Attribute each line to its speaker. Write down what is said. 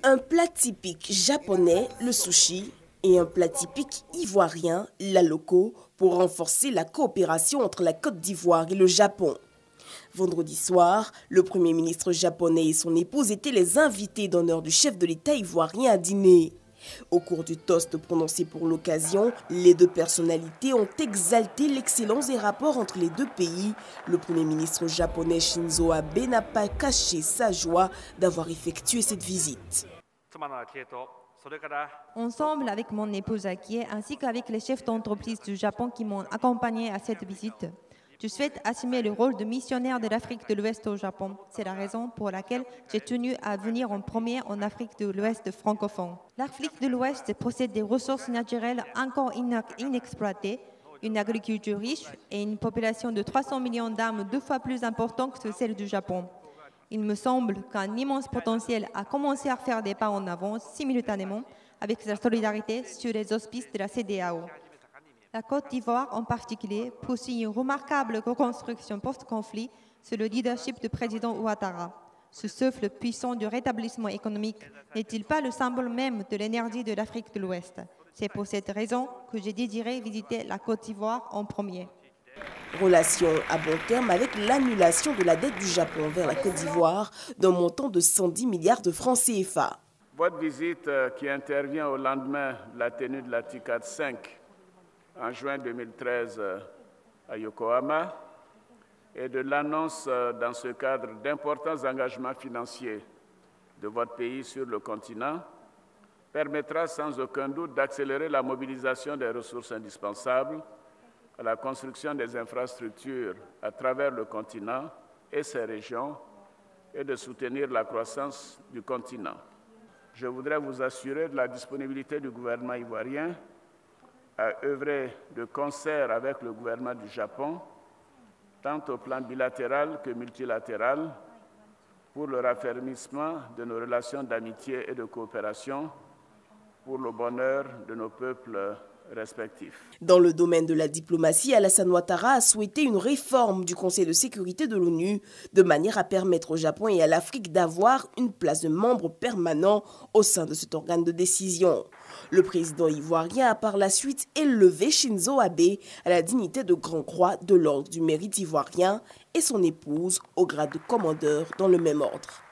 Speaker 1: Un plat typique japonais, le sushi, et un plat typique ivoirien, la loco, pour renforcer la coopération entre la Côte d'Ivoire et le Japon. Vendredi soir, le Premier ministre japonais et son épouse étaient les invités d'honneur du chef de l'État ivoirien à dîner. Au cours du toast prononcé pour l'occasion, les deux personnalités ont exalté l'excellence des rapports entre les deux pays. Le Premier ministre japonais Shinzo Abe n'a pas caché sa joie d'avoir effectué cette visite.
Speaker 2: Ensemble avec mon épouse Akie ainsi qu'avec les chefs d'entreprise du Japon qui m'ont accompagné à cette visite, je souhaite assumer le rôle de missionnaire de l'Afrique de l'Ouest au Japon. C'est la raison pour laquelle j'ai tenu à venir en premier en Afrique de l'Ouest francophone. L'Afrique de l'Ouest possède des ressources naturelles encore inexploitées, une agriculture riche et une population de 300 millions d'âmes 2 fois plus importante que celle du Japon. Il me semble qu'un immense potentiel a commencé à faire des pas en avant simultanément avec la solidarité sur les auspices de la CEDEAO. La Côte d'Ivoire en particulier poursuit une remarquable reconstruction post-conflit sous le leadership du président Ouattara. Ce souffle puissant du rétablissement économique n'est-il pas le symbole même de l'énergie de l'Afrique de l'Ouest? C'est pour cette raison que j'ai désiré visiter la Côte d'Ivoire en premier.
Speaker 1: Relation à bon terme avec l'annulation de la dette du Japon vers la Côte d'Ivoire d'un montant de 110 milliards de francs CFA.
Speaker 3: Votre visite qui intervient au lendemain de la tenue de la TICAD 5 en juin 2013 à Yokohama et de l'annonce dans ce cadre d'importants engagements financiers de votre pays sur le continent permettra sans aucun doute d'accélérer la mobilisation des ressources indispensables à la construction des infrastructures à travers le continent et ses régions et de soutenir la croissance du continent. Je voudrais vous assurer de la disponibilité du gouvernement ivoirien à œuvrer de concert avec le gouvernement du Japon, tant au plan bilatéral que multilatéral, pour le raffermissement de nos relations d'amitié et de coopération pour le bonheur de nos peuples respectifs.
Speaker 1: Dans le domaine de la diplomatie, Alassane Ouattara a souhaité une réforme du Conseil de sécurité de l'ONU de manière à permettre au Japon et à l'Afrique d'avoir une place de membre permanent au sein de cet organe de décision. Le président ivoirien a par la suite élevé Shinzo Abe à la dignité de Grand Croix de l'Ordre du Mérite ivoirien et son épouse au grade de commandeur dans le même ordre.